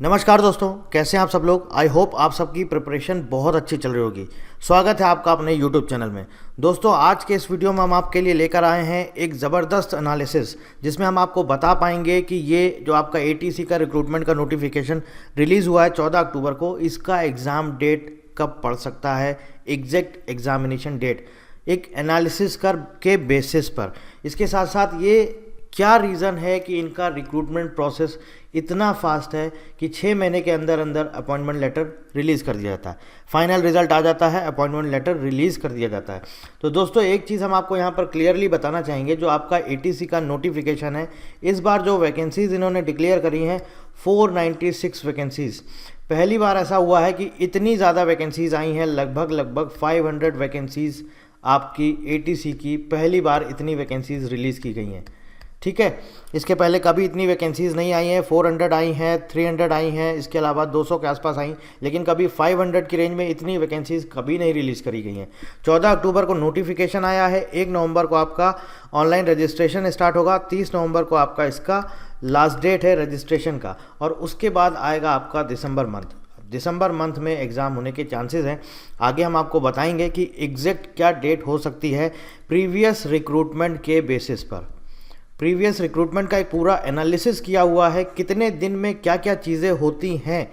नमस्कार दोस्तों, कैसे हैं आप सब लोग। आई होप आप सबकी प्रिपरेशन बहुत अच्छी चल रही होगी। स्वागत है आपका अपने यूट्यूब चैनल में। दोस्तों, आज के इस वीडियो में हम आपके लिए लेकर आए हैं एक ज़बरदस्त एनालिसिस, जिसमें हम आपको बता पाएंगे कि ये जो आपका एटीसी का रिक्रूटमेंट का नोटिफिकेशन रिलीज़ हुआ है 14 अक्टूबर को, इसका एग्ज़ाम डेट कब पड़ सकता है, एग्जैक्ट एग्जामिनेशन डेट, एक एनालिसिस के बेसिस पर। इसके साथ साथ ये क्या रीज़न है कि इनका रिक्रूटमेंट प्रोसेस इतना फास्ट है कि 6 महीने के अंदर अंदर अपॉइंटमेंट लेटर रिलीज़ कर दिया जाता है, फाइनल रिजल्ट आ जाता है, अपॉइंटमेंट लेटर रिलीज़ कर दिया जाता है। तो दोस्तों, एक चीज़ हम आपको यहाँ पर क्लियरली बताना चाहेंगे, जो आपका एटीसी का नोटिफिकेशन है, इस बार जो वैकेंसीज़ इन्होंने डिक्लेयर करी हैं 496 वैकेंसीज़। पहली बार ऐसा हुआ है कि इतनी ज़्यादा वैकेंसीज़ आई हैं, लगभग 500 वैकेंसीज़ आपकी एटीसी की पहली बार इतनी वैकेंसीज़ रिलीज़ की गई हैं। ठीक है, इसके पहले कभी इतनी वैकेंसीज़ नहीं आई हैं। 400 आई हैं, 300 आई हैं, इसके अलावा 200 के आसपास आई, लेकिन कभी 500 की रेंज में इतनी वैकेंसीज़ कभी नहीं रिलीज़ करी गई हैं। 14 अक्टूबर को नोटिफिकेशन आया है, 1 नवंबर को आपका ऑनलाइन रजिस्ट्रेशन स्टार्ट होगा, 30 नवंबर को आपका इसका लास्ट डेट है रजिस्ट्रेशन का, और उसके बाद आएगा आपका दिसंबर मंथ में एग्ज़ाम होने के चांसेस हैं। आगे हम आपको बताएंगे कि एग्जैक्ट क्या डेट हो सकती है प्रीवियस रिक्रूटमेंट के बेसिस पर। प्रीवियस रिक्रूटमेंट का एक पूरा एनालिसिस किया हुआ है, कितने दिन में क्या क्या चीज़ें होती हैं,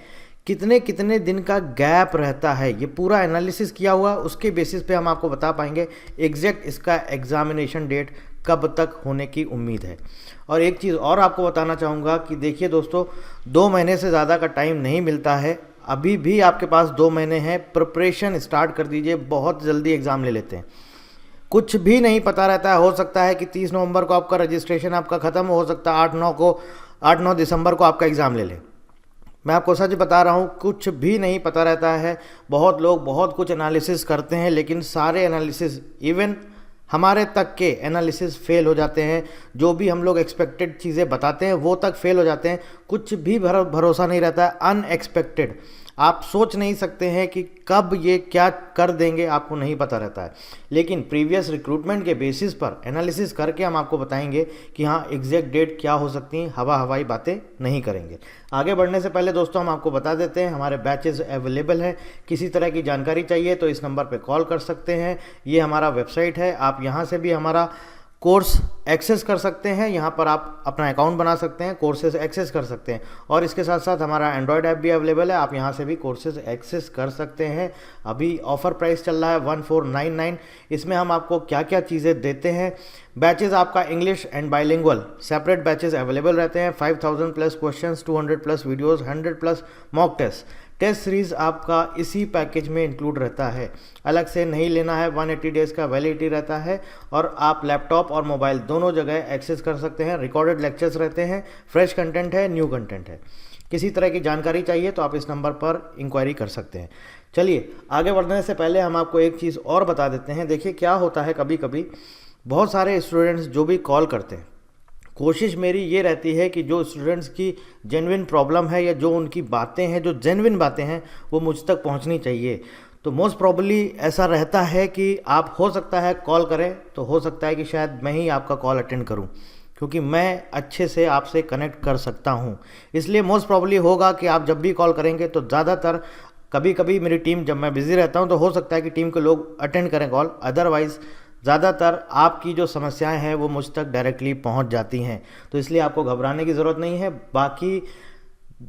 कितने कितने दिन का गैप रहता है, ये पूरा एनालिसिस किया हुआ। उसके बेसिस पे हम आपको बता पाएंगे एग्जैक्ट इसका एग्जामिनेशन डेट कब तक होने की उम्मीद है। और एक चीज़ और आपको बताना चाहूँगा कि देखिए दोस्तों, 2 महीने से ज़्यादा का टाइम नहीं मिलता है, अभी भी आपके पास 2 महीने हैं। प्रिपरेशन स्टार्ट कर दीजिए, बहुत जल्दी एग्ज़ाम ले लेते हैं। कुछ भी नहीं पता रहता है, हो सकता है कि 30 नवंबर को आपका रजिस्ट्रेशन आपका ख़त्म हो सकता है, 8-9 दिसंबर को आपका एग्ज़ाम ले लें। मैं आपको सच बता रहा हूँ, कुछ भी नहीं पता रहता है। बहुत लोग बहुत कुछ एनालिसिस करते हैं, लेकिन सारे एनालिसिस, इवन हमारे तक के एनालिसिस फेल हो जाते हैं। जो भी हम लोग एक्सपेक्टेड चीज़ें बताते हैं वो तक फेल हो जाते हैं। कुछ भी भरोसा नहीं रहता है, अनएक्सपेक्टेड। आप सोच नहीं सकते हैं कि कब ये क्या कर देंगे, आपको नहीं पता रहता है। लेकिन प्रीवियस रिक्रूटमेंट के बेसिस पर एनालिसिस करके हम आपको बताएंगे कि हाँ, एग्जैक्ट डेट क्या हो सकती है। हवाई बातें नहीं करेंगे। आगे बढ़ने से पहले दोस्तों, हम आपको बता देते हैं हमारे बैचेस अवेलेबल हैं। किसी तरह की जानकारी चाहिए तो इस नंबर पर कॉल कर सकते हैं। ये हमारा वेबसाइट है, आप यहाँ से भी हमारा कोर्स एक्सेस कर सकते हैं। यहाँ पर आप अपना अकाउंट बना सकते हैं, कोर्सेज एक्सेस कर सकते हैं, और इसके साथ साथ हमारा एंड्रॉयड ऐप भी अवेलेबल है, आप यहाँ से भी कोर्सेज एक्सेस कर सकते हैं। अभी ऑफर प्राइस चल रहा है 1499। इसमें हम आपको क्या क्या चीज़ें देते हैं। बैचेज आपका English and bilingual separate batches available रहते हैं। 5000 plus questions, 200 plus videos, 100 plus mock test series आपका इसी पैकेज में इंक्लूड रहता है, अलग से नहीं लेना है। 180 डेज़ का वैलिडिटी रहता है, और आप लैपटॉप और मोबाइल दोनों जगह एक्सेस कर सकते हैं। रिकॉर्डेड लेक्चर्स रहते हैं, फ्रेश कंटेंट है, न्यू कंटेंट है। किसी तरह की जानकारी चाहिए तो आप इस नंबर पर इंक्वायरी कर सकते हैं। चलिए, आगे बढ़ने से पहले हम आपको एक चीज़ और बता देते हैं। देखिए, क्या होता है, कभी कभी बहुत सारे स्टूडेंट्स जो भी कॉल करते हैं, कोशिश मेरी ये रहती है कि जो स्टूडेंट्स की जेन्युइन प्रॉब्लम है, या जो उनकी बातें हैं, जो जेन्युइन बातें हैं, वो मुझ तक पहुंचनी चाहिए। तो मोस्ट प्रॉब्ली ऐसा रहता है कि आप, हो सकता है कॉल करें तो हो सकता है कि शायद मैं ही आपका कॉल अटेंड करूं, क्योंकि मैं अच्छे से आपसे कनेक्ट कर सकता हूं। इसलिए मोस्ट प्रॉब्ली होगा कि आप जब भी कॉल करेंगे तो ज़्यादातर, कभी कभी मेरी टीम, जब मैं बिज़ी रहता हूँ तो हो सकता है कि टीम के लोग अटेंड करें कॉल, अदरवाइज़ ज़्यादातर आपकी जो समस्याएं हैं वो मुझ तक डायरेक्टली पहुंच जाती हैं। तो इसलिए आपको घबराने की ज़रूरत नहीं है। बाकी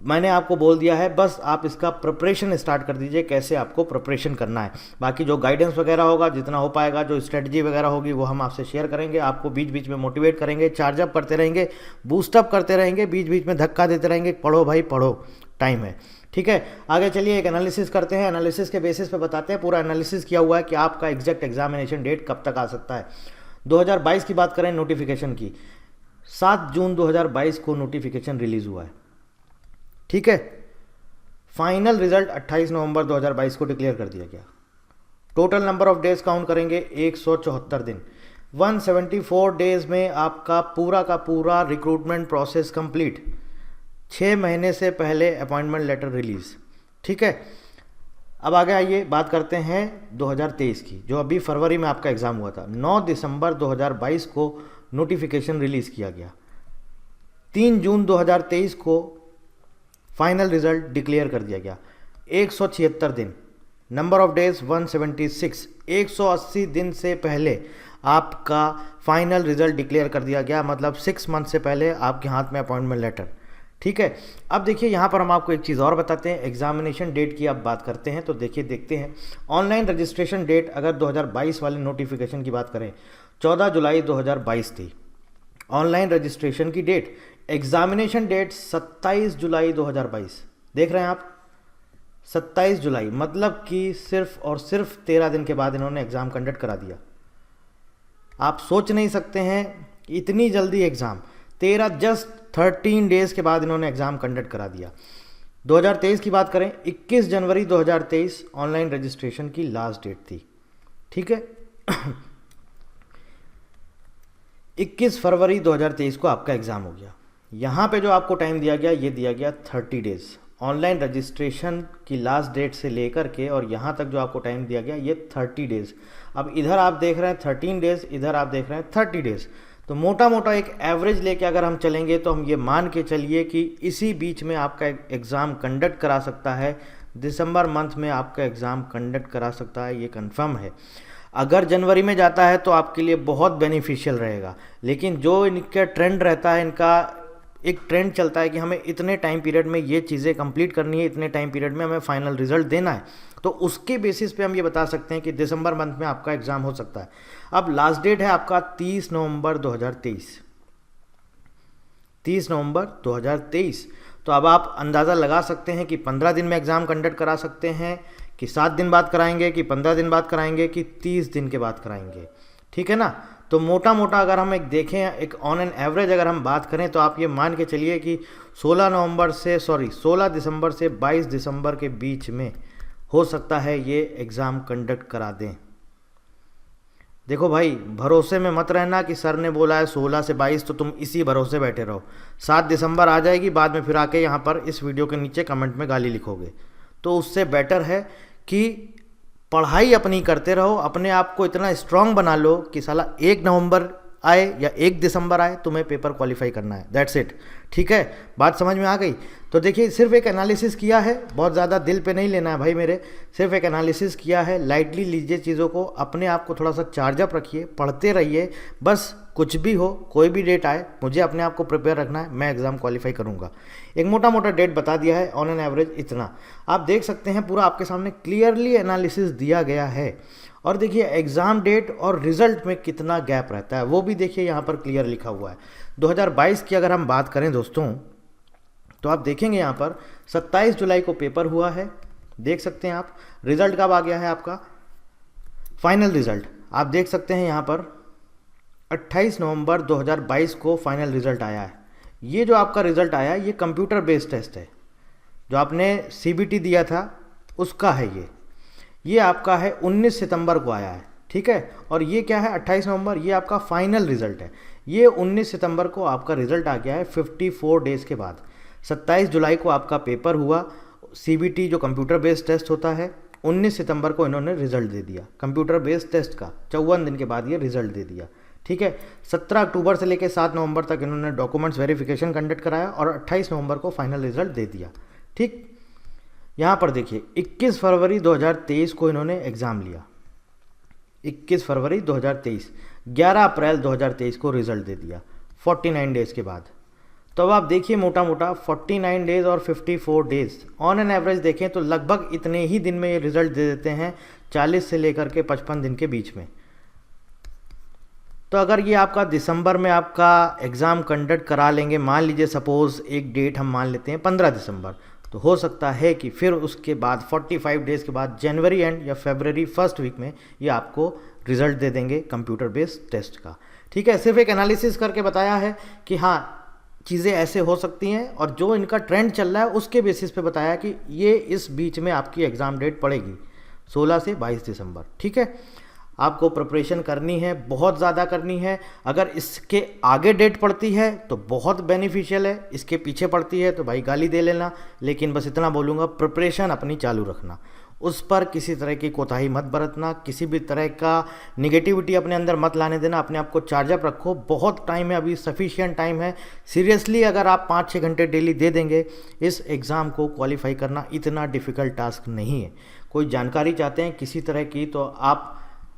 मैंने आपको बोल दिया है, बस आप इसका प्रिपरेशन स्टार्ट कर दीजिए, कैसे आपको प्रिपरेशन करना है। बाकी जो गाइडेंस वगैरह होगा, जितना हो पाएगा, जो स्ट्रेटजी वगैरह होगी, वो हम आपसे शेयर करेंगे। आपको बीच बीच में मोटिवेट करेंगे, चार्जअप करते रहेंगे, बूस्टअप करते रहेंगे, बीच बीच में धक्का देते रहेंगे, पढ़ो भाई पढ़ो, टाइम है। ठीक है, आगे चलिए एक एनालिसिस करते हैं। एनालिसिस के बेसिस पे बताते हैं, पूरा एनालिसिस किया हुआ है कि आपका एग्जैक्ट एग्जामिनेशन डेट कब तक आ सकता है। 2022 की बात करें नोटिफिकेशन की, 7 जून 2022 को नोटिफिकेशन रिलीज़ हुआ है। ठीक है, फाइनल रिजल्ट 28 नवंबर 2022 को डिक्लेयर कर दिया गया। Total number of days count करेंगे 174 दिन। 174 डेज में आपका पूरा का पूरा रिक्रूटमेंट प्रोसेस कंप्लीट। 6 महीने से पहले अपॉइंटमेंट लेटर रिलीज। ठीक है, अब आगे आइए बात करते हैं 2023 की, जो अभी फरवरी में आपका एग्ज़ाम हुआ था। 9 दिसंबर 2022 को नोटिफिकेशन रिलीज़ किया गया। 3 जून 2023 को फाइनल रिजल्ट डिक्लेयर कर दिया गया। 176 दिन, नंबर ऑफ डेज 176, 180 दिन से पहले आपका फाइनल रिजल्ट डिक्लेयर कर दिया गया, मतलब 6 मंथ से पहले आपके हाथ में अपॉइंटमेंट लेटर। ठीक है, अब देखिए यहाँ पर हम आपको एक चीज़ और बताते हैं। एग्जामिनेशन डेट की आप बात करते हैं तो देखिए देखते हैं ऑनलाइन रजिस्ट्रेशन डेट अगर 2022 वाले नोटिफिकेशन की बात करें 14 जुलाई 2022 थी ऑनलाइन रजिस्ट्रेशन की डेट। एग्जामिनेशन डेट 27 जुलाई 2022, देख रहे हैं आप 27 जुलाई, मतलब कि सिर्फ और सिर्फ 13 दिन के बाद इन्होंने एग्ज़ाम कंडक्ट करा दिया। आप सोच नहीं सकते हैं इतनी जल्दी एग्ज़ाम, 13 डेज़ के बाद इन्होंने एग्ज़ाम कंडक्ट करा दिया। 2023 की बात करें 21 जनवरी 2023 ऑनलाइन रजिस्ट्रेशन की लास्ट डेट थी। ठीक है 21 फरवरी 2023 को आपका एग्ज़ाम हो गया। यहाँ पे जो आपको टाइम दिया गया ये दिया गया 30 डेज़ ऑनलाइन रजिस्ट्रेशन की लास्ट डेट से लेकर के, और यहाँ तक जो आपको टाइम दिया गया ये 30 डेज़। अब इधर आप देख रहे हैं 13 डेज़, इधर आप देख रहे हैं 30 डेज़, तो मोटा मोटा एक एवरेज लेके अगर हम चलेंगे तो हम ये मान के चलिए कि इसी बीच में आपका एग्ज़ाम कंडक्ट करा सकता है, दिसंबर मंथ में आपका एग्ज़ाम कंडक्ट करा सकता है, ये कंफर्म है। अगर जनवरी में जाता है तो आपके लिए बहुत बेनिफिशियल रहेगा, लेकिन जो इनका ट्रेंड रहता है, इनका एक ट्रेंड चलता है कि हमें इतने टाइम पीरियड में ये चीज़ें कंप्लीट करनी है, इतने टाइम पीरियड में हमें फाइनल रिजल्ट देना है, तो उसके बेसिस पे हम ये बता सकते हैं कि दिसंबर मंथ में आपका एग्ज़ाम हो सकता है। अब लास्ट डेट है आपका 30 नवंबर 2023, 30 नवंबर 2023। तो अब आप अंदाज़ा लगा सकते हैं कि 15 दिन में एग्ज़ाम कंडक्ट करा सकते हैं, कि 7 दिन बाद कराएंगे, कि 15 दिन बाद कराएंगे, कि 30 दिन के बाद कराएंगे। ठीक है ना, तो मोटा मोटा अगर हम एक देखें, एक ऑन एन एवरेज अगर हम बात करें तो आप ये मान के चलिए कि 16 दिसंबर से 22 दिसंबर के बीच में हो सकता है ये एग्ज़ाम कंडक्ट करा दें। देखो भाई, भरोसे में मत रहना कि सर ने बोला है 16 से 22 तो तुम इसी भरोसे बैठे रहो। 7 दिसंबर आ जाएगी, बाद में फिर आके यहाँ पर इस वीडियो के नीचे कमेंट में गाली लिखोगे, तो उससे बेटर है कि पढ़ाई अपनी करते रहो, अपने आप को इतना स्ट्रांग बना लो कि साला 1 नवंबर आए या 1 दिसंबर आए तुम्हें पेपर क्वालिफाई करना है, दैट्स इट। ठीक है, बात समझ में आ गई। तो देखिए सिर्फ एक एनालिसिस किया है, बहुत ज़्यादा दिल पे नहीं लेना है भाई मेरे, सिर्फ एक एनालिसिस किया है, लाइटली लीजिए चीज़ों को, अपने आप को थोड़ा सा चार्जअप रखिए, पढ़ते रहिए, बस कुछ भी हो, कोई भी डेट आए, मुझे अपने आप को प्रिपेयर रखना है, मैं एग्ज़ाम क्वालिफाई करूँगा। एक मोटा मोटा डेट बता दिया है, ऑन एन एवरेज इतना आप देख सकते हैं, पूरा आपके सामने क्लियरली एनालिसिस दिया गया है। और देखिए एग्ज़ाम डेट और रिज़ल्ट में कितना गैप रहता है वो भी देखिए यहाँ पर क्लियर लिखा हुआ है। 2022 की अगर हम बात करें दोस्तों तो आप देखेंगे यहाँ पर 27 जुलाई को पेपर हुआ है, देख सकते हैं आप। रिज़ल्ट कब आ गया है आपका, फाइनल रिज़ल्ट आप देख सकते हैं यहाँ पर 28 नवंबर 2022 को फाइनल रिज़ल्ट आया है। ये जो आपका रिज़ल्ट आया है ये कंप्यूटर बेस्ड टेस्ट है, जो आपने CBT दिया था उसका है ये आपका है 19 सितंबर को आया है। ठीक है, और ये क्या है 28 नवंबर, ये आपका फाइनल रिज़ल्ट है। ये 19 सितंबर को आपका रिज़ल्ट आ गया है 54 डेज़ के बाद। 27 जुलाई को आपका पेपर हुआ, CBT जो कंप्यूटर बेस्ड टेस्ट होता है, 19 सितंबर को इन्होंने रिज़ल्ट दे दिया कंप्यूटर बेस्ड टेस्ट का, 54 दिन के बाद ये रिज़ल्ट दे दिया। ठीक है, 17 अक्टूबर से लेकर 7 नवंबर तक इन्होंने डॉक्यूमेंट्स वेरिफिकेशन कंडक्ट कराया और 28 नवंबर को फाइनल रिज़ल्ट दे दिया। ठीक, यहाँ पर देखिए 21 फरवरी 2023 को इन्होंने एग्ज़ाम लिया, 21 फरवरी 2023, 11 अप्रैल 2023 को रिज़ल्ट दे दिया 49 डेज़ के बाद। तो अब आप देखिए मोटा मोटा 49 डेज़ और 54 डेज़ ऑन एन एवरेज देखें तो लगभग इतने ही दिन में ये रिज़ल्ट दे देते हैं, 40 से लेकर के 55 दिन के बीच में। तो अगर ये आपका दिसंबर में आपका एग्ज़ाम कंडक्ट करा लेंगे, मान लीजिए सपोज़ एक डेट हम मान लेते हैं 15 दिसंबर, तो हो सकता है कि फिर उसके बाद 45 डेज़ के बाद जनवरी एंड या फरवरी फर्स्ट वीक में ये आपको रिज़ल्ट दे देंगे कंप्यूटर बेस्ड टेस्ट का। ठीक है, सिर्फ एक एनालिसिस करके बताया है कि हाँ चीज़ें ऐसे हो सकती हैं, और जो इनका ट्रेंड चल रहा है उसके बेसिस पे बताया कि ये इस बीच में आपकी एग्ज़ाम डेट पड़ेगी 16 से 22 दिसंबर। ठीक है, आपको प्रिपरेशन करनी है, बहुत ज़्यादा करनी है। अगर इसके आगे डेट पड़ती है तो बहुत बेनिफिशियल है, इसके पीछे पड़ती है तो भाई गाली दे लेना, लेकिन बस इतना बोलूँगा प्रिपरेशन अपनी चालू रखना। उस पर किसी तरह की कोताही मत बरतना, किसी भी तरह का निगेटिविटी अपने अंदर मत लाने देना, अपने आप को चार्ज अप रखो। बहुत टाइम है अभी, सफिशिएंट टाइम है। सीरियसली अगर आप 5-6 घंटे डेली दे देंगे, इस एग्ज़ाम को क्वालिफाई करना इतना डिफ़िकल्ट टास्क नहीं है। कोई जानकारी चाहते हैं किसी तरह की तो आप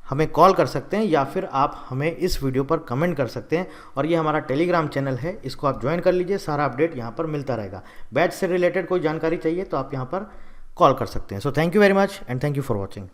हमें कॉल कर सकते हैं या फिर आप हमें इस वीडियो पर कमेंट कर सकते हैं। और ये हमारा टेलीग्राम चैनल है, इसको आप ज्वाइन कर लीजिए, सारा अपडेट यहाँ पर मिलता रहेगा। बैच से रिलेटेड कोई जानकारी चाहिए तो आप यहाँ पर कॉल कर सकते हैं। So thank you very much and thank you for watching.